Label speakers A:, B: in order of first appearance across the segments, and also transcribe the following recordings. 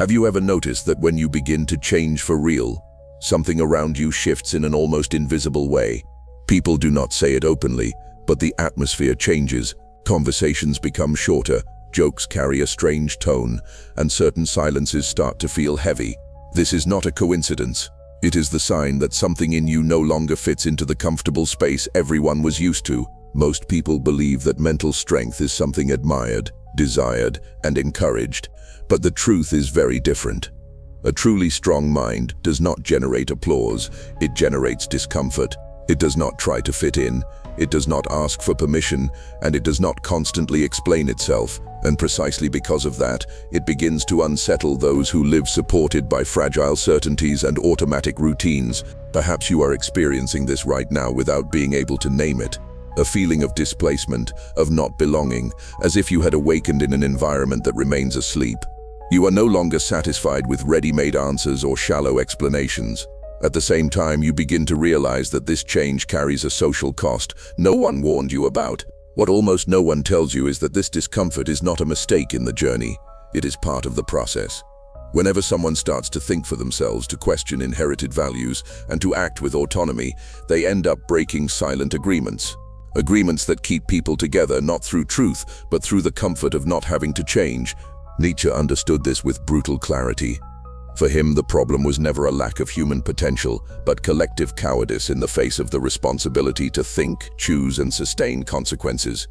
A: Have you ever noticed that when you begin to change for real, something around you shifts in an almost invisible way? People do not say it openly, but the atmosphere changes. Conversations become shorter, jokes carry a strange tone, and certain silences start to feel heavy. This is not a coincidence. It is the sign that something in you no longer fits into the comfortable space everyone was used to. Most people believe that mental strength is something admired, desired, and encouraged, but the truth is very different. A truly strong mind does not generate applause, it generates discomfort. It does not try to fit in, it does not ask for permission, and it does not constantly explain itself. And precisely because of that, it begins to unsettle those who live supported by fragile certainties and automatic routines. Perhaps you are experiencing this right now without being able to name it. A feeling of displacement, of not belonging, as if you had awakened in an environment that remains asleep. You are no longer satisfied with ready-made answers or shallow explanations. At the same time, you begin to realize that this change carries a social cost no one warned you about. What almost no one tells you is that this discomfort is not a mistake in the journey. It is part of the process. Whenever someone starts to think for themselves, to question inherited values, and to act with autonomy, they end up breaking silent agreements. Agreements that keep people together not through truth, but through the comfort of not having to change. Nietzsche understood this with brutal clarity. For him, the problem was never a lack of human potential, but collective cowardice in the face of the responsibility to think, choose, and sustain consequences.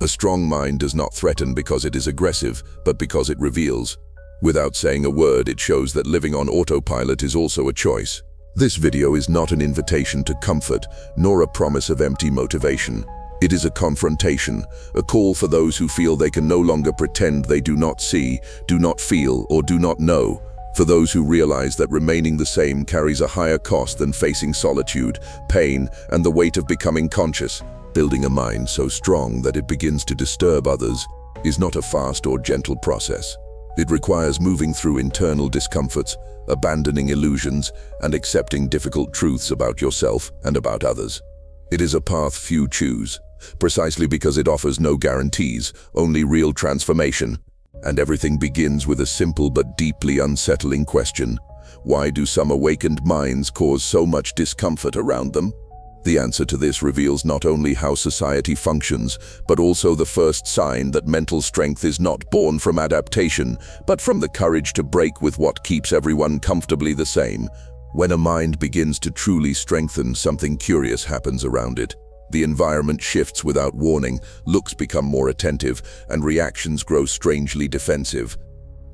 A: A strong mind does not threaten because it is aggressive, but because it reveals. Without saying a word, it shows that living on autopilot is also a choice. This video is not an invitation to comfort, nor a promise of empty motivation. It is a confrontation, a call for those who feel they can no longer pretend they do not see, do not feel, or do not know. For those who realize that remaining the same carries a higher cost than facing solitude, pain, and the weight of becoming conscious. Building a mind so strong that it begins to disturb others is not a fast or gentle process. It requires moving through internal discomforts, abandoning illusions, and accepting difficult truths about yourself and about others. It is a path few choose, precisely because it offers no guarantees, only real transformation. And everything begins with a simple but deeply unsettling question. Why do some awakened minds cause so much discomfort around them? The answer to this reveals not only how society functions, but also the first sign that mental strength is not born from adaptation, but from the courage to break with what keeps everyone comfortably the same. When a mind begins to truly strengthen, something curious happens around it. The environment shifts without warning, looks become more attentive, and reactions grow strangely defensive.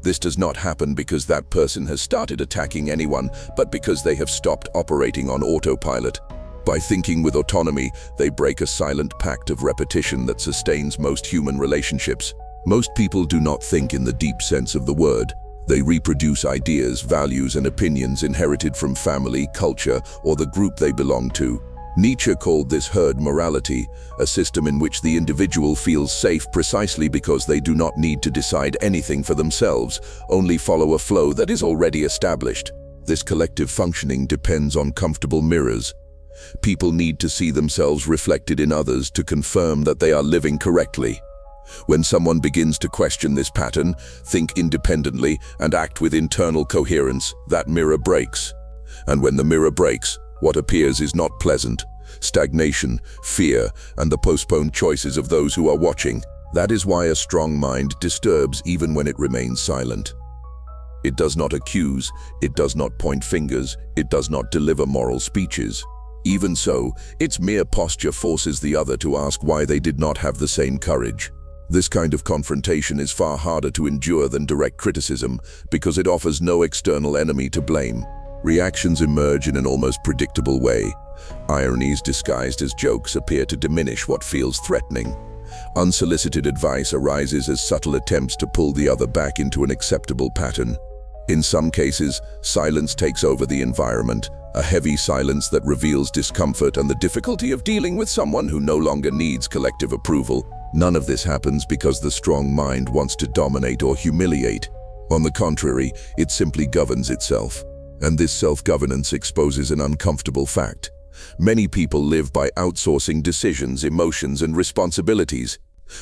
A: This does not happen because that person has started attacking anyone, but because they have stopped operating on autopilot. By thinking with autonomy, they break a silent pact of repetition that sustains most human relationships. Most people do not think in the deep sense of the word. They reproduce ideas, values, and opinions inherited from family, culture, or the group they belong to. Nietzsche called this herd morality, a system in which the individual feels safe precisely because they do not need to decide anything for themselves, only follow a flow that is already established. This collective functioning depends on comfortable mirrors. People need to see themselves reflected in others to confirm that they are living correctly. When someone begins to question this pattern, think independently, and act with internal coherence, that mirror breaks. And when the mirror breaks, what appears is not pleasant. Stagnation, fear, and the postponed choices of those who are watching. That is why a strong mind disturbs even when it remains silent. It does not accuse, it does not point fingers, it does not deliver moral speeches. Even so, its mere posture forces the other to ask why they did not have the same courage. This kind of confrontation is far harder to endure than direct criticism because it offers no external enemy to blame. Reactions emerge in an almost predictable way. Ironies disguised as jokes appear to diminish what feels threatening. Unsolicited advice arises as subtle attempts to pull the other back into an acceptable pattern. In some cases, silence takes over the environment, a heavy silence that reveals discomfort and the difficulty of dealing with someone who no longer needs collective approval. None of this happens because the strong mind wants to dominate or humiliate. On the contrary, it simply governs itself. And this self-governance exposes an uncomfortable fact. Many people live by outsourcing decisions, emotions, and responsibilities.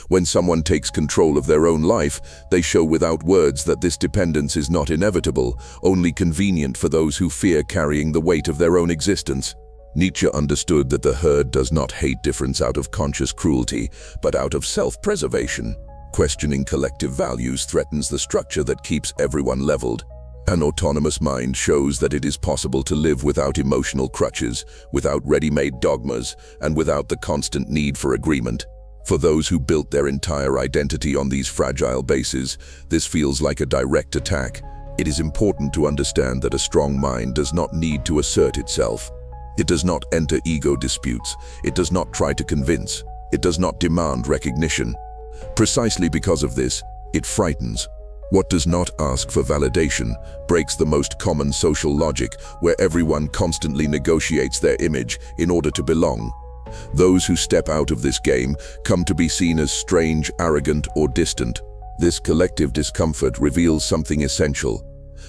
A: When someone takes control of their own life, they show without words that this dependence is not inevitable, only convenient for those who fear carrying the weight of their own existence. Nietzsche understood that the herd does not hate difference out of conscious cruelty, but out of self-preservation. Questioning collective values threatens the structure that keeps everyone leveled. An autonomous mind shows that it is possible to live without emotional crutches, without ready-made dogmas, and without the constant need for agreement. For those who built their entire identity on these fragile bases, this feels like a direct attack. It is important to understand that a strong mind does not need to assert itself. It does not enter ego disputes. It does not try to convince. It does not demand recognition. Precisely because of this, it frightens. What does not ask for validation breaks the most common social logic, where everyone constantly negotiates their image in order to belong. Those who step out of this game come to be seen as strange, arrogant, or distant. This collective discomfort reveals something essential.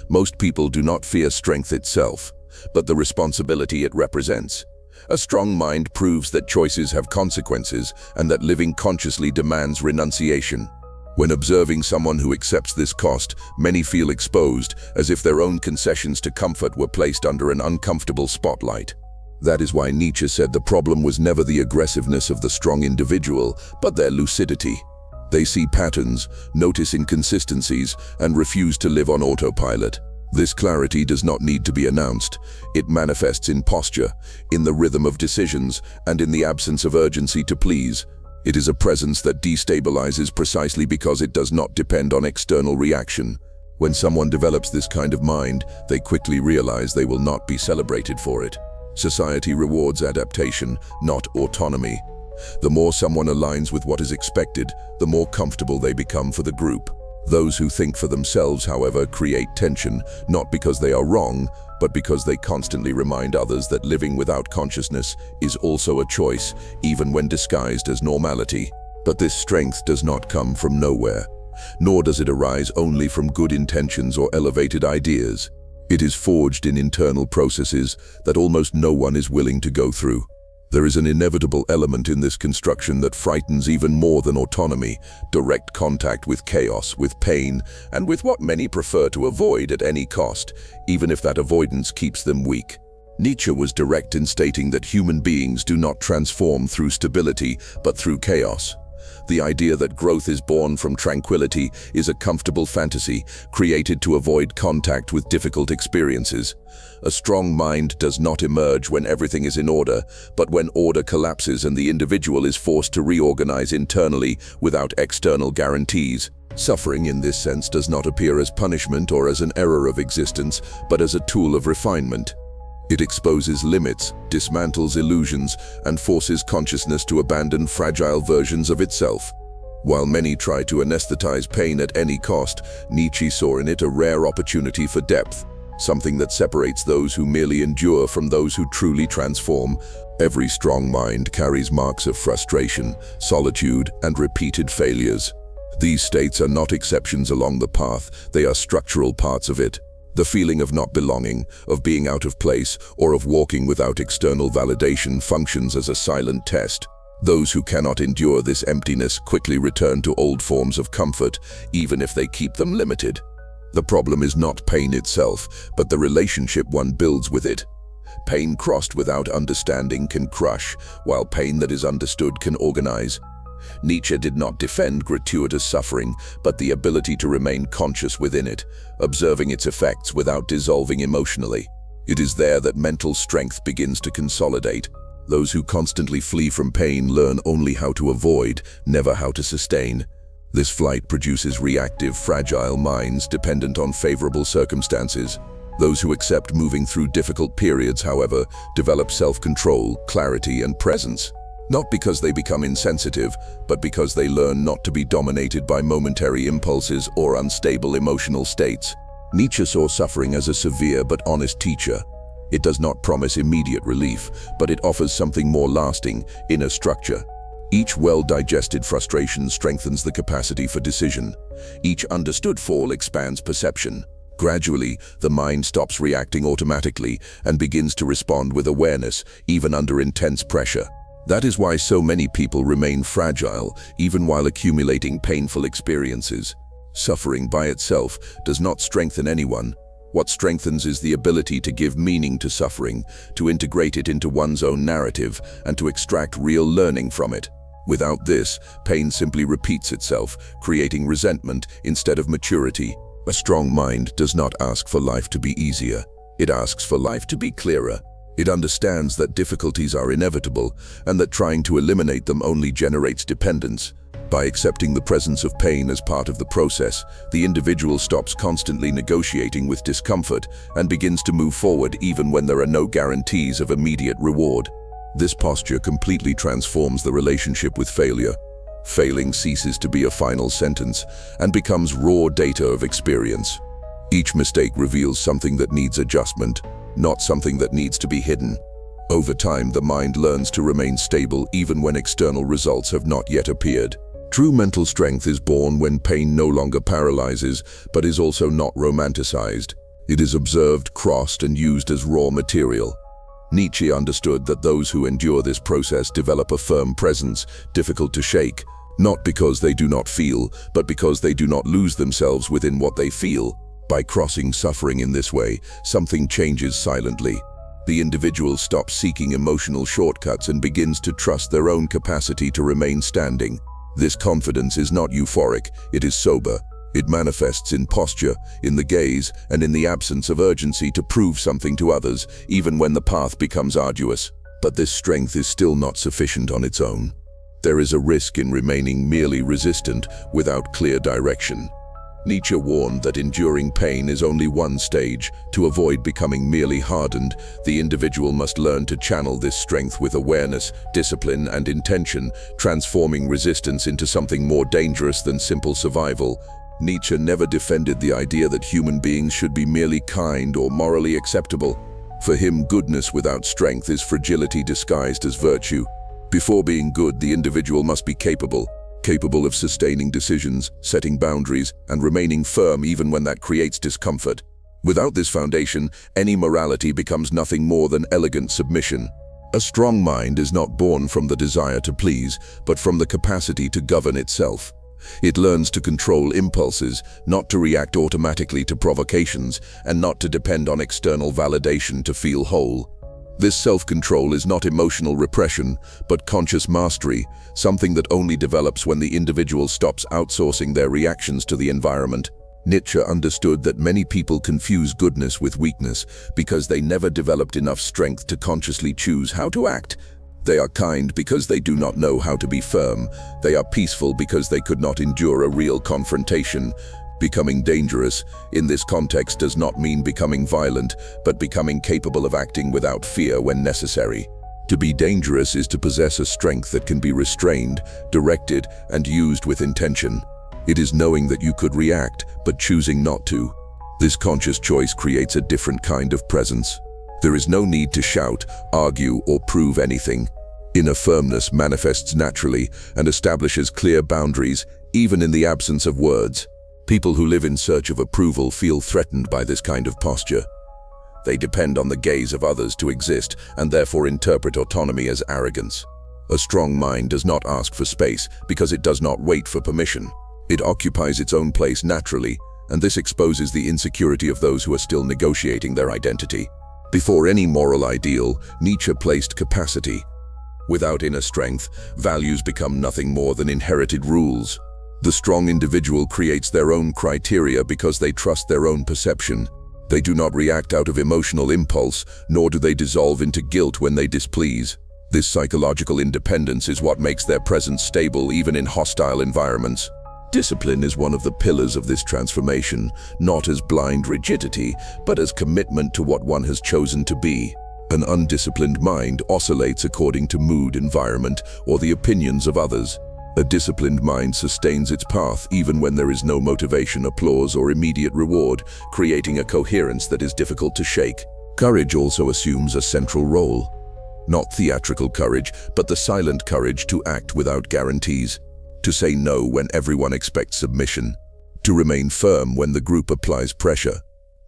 A: Most people do not fear strength itself, but the responsibility it represents. A strong mind proves that choices have consequences and that living consciously demands renunciation. When observing someone who accepts this cost, many feel exposed, as if their own concessions to comfort were placed under an uncomfortable spotlight. That is why Nietzsche said the problem was never the aggressiveness of the strong individual, but their lucidity. They see patterns, notice inconsistencies, and refuse to live on autopilot. This clarity does not need to be announced. It manifests in posture, in the rhythm of decisions, and in the absence of urgency to please. It is a presence that destabilizes precisely because it does not depend on external reaction. When someone develops this kind of mind, they quickly realize they will not be celebrated for it. Society rewards adaptation, not autonomy. The more someone aligns with what is expected, the more comfortable they become for the group. Those who think for themselves, however, create tension, not because they are wrong, but because they constantly remind others that living without consciousness is also a choice, even when disguised as normality. But this strength does not come from nowhere, nor does it arise only from good intentions or elevated ideas. It is forged in internal processes that almost no one is willing to go through. There is an inevitable element in this construction that frightens even more than autonomy: direct contact with chaos, with pain, and with what many prefer to avoid at any cost, even if that avoidance keeps them weak. Nietzsche was direct in stating that human beings do not transform through stability, but through chaos. The idea that growth is born from tranquility is a comfortable fantasy created to avoid contact with difficult experiences. A strong mind does not emerge when everything is in order, but when order collapses and the individual is forced to reorganize internally without external guarantees. Suffering in this sense does not appear as punishment or as an error of existence, but as a tool of refinement. It exposes limits, dismantles illusions, and forces consciousness to abandon fragile versions of itself. While many try to anesthetize pain at any cost, Nietzsche saw in it a rare opportunity for depth, something that separates those who merely endure from those who truly transform. Every strong mind carries marks of frustration, solitude, and repeated failures. These states are not exceptions along the path, they are structural parts of it. The feeling of not belonging, of being out of place, or of walking without external validation functions as a silent test. Those who cannot endure this emptiness quickly return to old forms of comfort, even if they keep them limited. The problem is not pain itself, but the relationship one builds with it. Pain crossed without understanding can crush, while pain that is understood can organize. Nietzsche did not defend gratuitous suffering, but the ability to remain conscious within it, observing its effects without dissolving emotionally. It is there that mental strength begins to consolidate. Those who constantly flee from pain learn only how to avoid, never how to sustain. This flight produces reactive, fragile minds dependent on favorable circumstances. Those who accept moving through difficult periods, however, develop self-control, clarity, and presence. Not because they become insensitive, but because they learn not to be dominated by momentary impulses or unstable emotional states. Nietzsche saw suffering as a severe but honest teacher. It does not promise immediate relief, but it offers something more lasting: inner structure. Each well-digested frustration strengthens the capacity for decision. Each understood fall expands perception. Gradually, the mind stops reacting automatically and begins to respond with awareness, even under intense pressure. That is why so many people remain fragile, even while accumulating painful experiences. Suffering by itself does not strengthen anyone. What strengthens is the ability to give meaning to suffering, to integrate it into one's own narrative, and to extract real learning from it. Without this, pain simply repeats itself, creating resentment instead of maturity. A strong mind does not ask for life to be easier. It asks for life to be clearer. It understands that difficulties are inevitable and that trying to eliminate them only generates dependence. By accepting the presence of pain as part of the process, the individual stops constantly negotiating with discomfort and begins to move forward even when there are no guarantees of immediate reward. This posture completely transforms the relationship with failure. Failing ceases to be a final sentence and becomes raw data of experience. Each mistake reveals something that needs adjustment, not something that needs to be hidden. Over time, the mind learns to remain stable even when external results have not yet appeared. True mental strength is born when pain no longer paralyzes, but is also not romanticized. It is observed, crossed, and used as raw material. Nietzsche understood that those who endure this process develop a firm presence, difficult to shake, not because they do not feel, but because they do not lose themselves within what they feel. By crossing suffering in this way, something changes silently. The individual stops seeking emotional shortcuts and begins to trust their own capacity to remain standing. This confidence is not euphoric, it is sober. It manifests in posture, in the gaze, and in the absence of urgency to prove something to others, even when the path becomes arduous. But this strength is still not sufficient on its own. There is a risk in remaining merely resistant without clear direction. Nietzsche warned that enduring pain is only one stage. To avoid becoming merely hardened, the individual must learn to channel this strength with awareness, discipline, and intention, transforming resistance into something more dangerous than simple survival. Nietzsche never defended the idea that human beings should be merely kind or morally acceptable. For him, goodness without strength is fragility disguised as virtue. Before being good, the individual must be capable of sustaining decisions, setting boundaries, and remaining firm even when that creates discomfort. Without this foundation, any morality becomes nothing more than elegant submission. A strong mind is not born from the desire to please, but from the capacity to govern itself. It learns to control impulses, not to react automatically to provocations, and not to depend on external validation to feel whole. This self-control is not emotional repression, but conscious mastery, something that only develops when the individual stops outsourcing their reactions to the environment. Nietzsche understood that many people confuse goodness with weakness because they never developed enough strength to consciously choose how to act. They are kind because they do not know how to be firm. They are peaceful because they could not endure a real confrontation. Becoming dangerous, in this context, does not mean becoming violent, but becoming capable of acting without fear when necessary. To be dangerous is to possess a strength that can be restrained, directed, and used with intention. It is knowing that you could react, but choosing not to. This conscious choice creates a different kind of presence. There is no need to shout, argue, or prove anything. Inner firmness manifests naturally and establishes clear boundaries, even in the absence of words. People who live in search of approval feel threatened by this kind of posture. They depend on the gaze of others to exist and therefore interpret autonomy as arrogance. A strong mind does not ask for space because it does not wait for permission. It occupies its own place naturally, and this exposes the insecurity of those who are still negotiating their identity. Before any moral ideal, Nietzsche placed capacity. Without inner strength, values become nothing more than inherited rules. The strong individual creates their own criteria because they trust their own perception. They do not react out of emotional impulse, nor do they dissolve into guilt when they displease. This psychological independence is what makes their presence stable even in hostile environments. Discipline is one of the pillars of this transformation, not as blind rigidity, but as commitment to what one has chosen to be. An undisciplined mind oscillates according to mood, environment, or the opinions of others. A disciplined mind sustains its path even when there is no motivation, applause, or immediate reward, creating a coherence that is difficult to shake. Courage also assumes a central role. Not theatrical courage, but the silent courage to act without guarantees. To say no when everyone expects submission. To remain firm when the group applies pressure.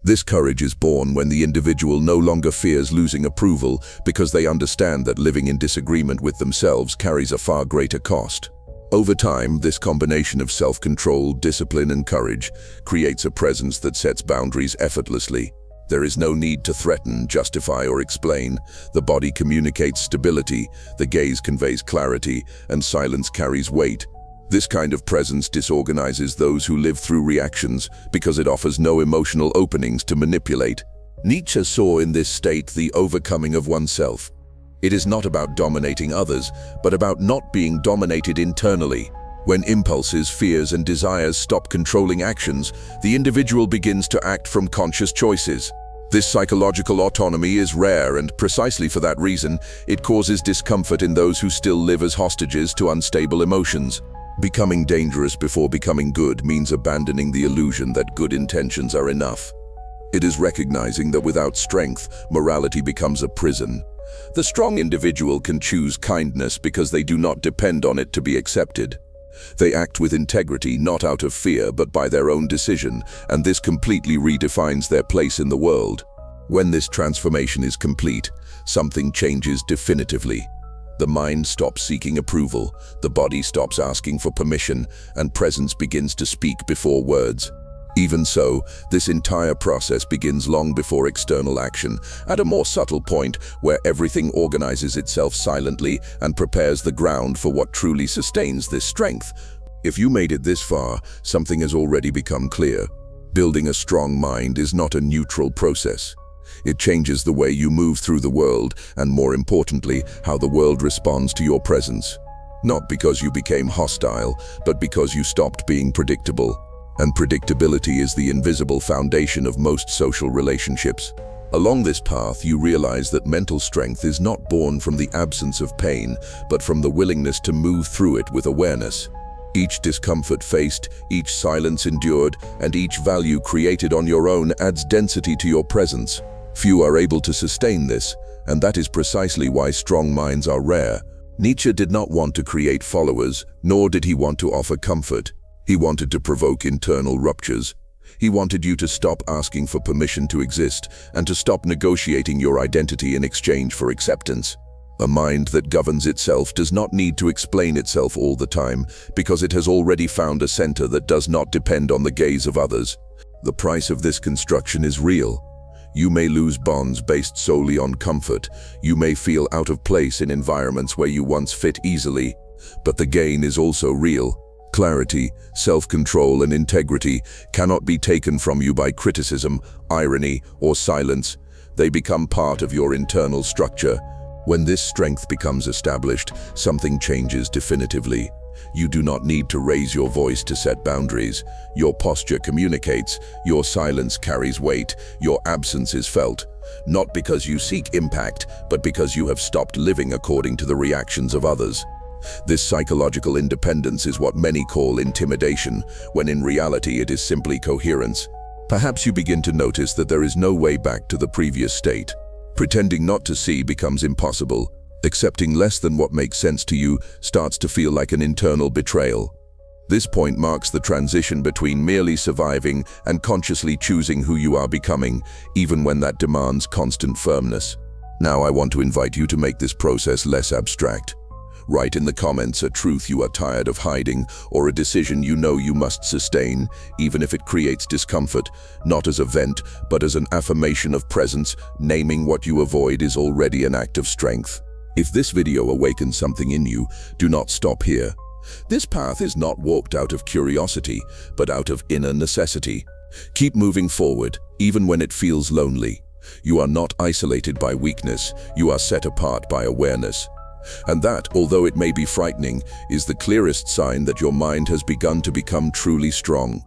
A: This courage is born when the individual no longer fears losing approval because they understand that living in disagreement with themselves carries a far greater cost. Over time, this combination of self-control, discipline, and courage creates a presence that sets boundaries effortlessly. There is no need to threaten, justify, or explain. The body communicates stability, the gaze conveys clarity, and silence carries weight. This kind of presence disorganizes those who live through reactions because it offers no emotional openings to manipulate. Nietzsche saw in this state the overcoming of oneself. It is not about dominating others, but about not being dominated internally. When impulses, fears, and desires stop controlling actions, the individual begins to act from conscious choices. This psychological autonomy is rare, and precisely for that reason, it causes discomfort in those who still live as hostages to unstable emotions. Becoming dangerous before becoming good means abandoning the illusion that good intentions are enough. It is recognizing that without strength, morality becomes a prison. The strong individual can choose kindness because they do not depend on it to be accepted. They act with integrity, not out of fear, but by their own decision, and this completely redefines their place in the world. When this transformation is complete, something changes definitively. The mind stops seeking approval, the body stops asking for permission, and presence begins to speak before words. Even so, this entire process begins long before external action, at a more subtle point where everything organizes itself silently and prepares the ground for what truly sustains this strength. If you made it this far, something has already become clear. Building a strong mind is not a neutral process. It changes the way you move through the world, and more importantly, how the world responds to your presence. Not because you became hostile, but because you stopped being predictable. And predictability is the invisible foundation of most social relationships. Along this path, you realize that mental strength is not born from the absence of pain, but from the willingness to move through it with awareness. Each discomfort faced, each silence endured, and each value created on your own adds density to your presence. Few are able to sustain this, and that is precisely why strong minds are rare. Nietzsche did not want to create followers, nor did he want to offer comfort. He wanted to provoke internal ruptures. He wanted you to stop asking for permission to exist, and to stop negotiating your identity in exchange for acceptance. A mind that governs itself does not need to explain itself all the time, because it has already found a center that does not depend on the gaze of others. The price of this construction is real. You may lose bonds based solely on comfort. You may feel out of place in environments where you once fit easily. But the gain is also real. Clarity, self-control, and integrity cannot be taken from you by criticism, irony, or silence. They become part of your internal structure. When this strength becomes established, something changes definitively. You do not need to raise your voice to set boundaries. Your posture communicates, your silence carries weight, your absence is felt. Not because you seek impact, but because you have stopped living according to the reactions of others. This psychological independence is what many call intimidation, when in reality it is simply coherence. Perhaps you begin to notice that there is no way back to the previous state. Pretending not to see becomes impossible. Accepting less than what makes sense to you starts to feel like an internal betrayal. This point marks the transition between merely surviving and consciously choosing who you are becoming, even when that demands constant firmness. Now I want to invite you to make this process less abstract. Write in the comments a truth you are tired of hiding, or a decision you know you must sustain, even if it creates discomfort, not as a vent, but as an affirmation of presence. Naming what you avoid is already an act of strength. If this video awakens something in you, do not stop here. This path is not walked out of curiosity, but out of inner necessity. Keep moving forward, even when it feels lonely. You are not isolated by weakness, you are set apart by awareness. And that, although it may be frightening, is the clearest sign that your mind has begun to become truly strong.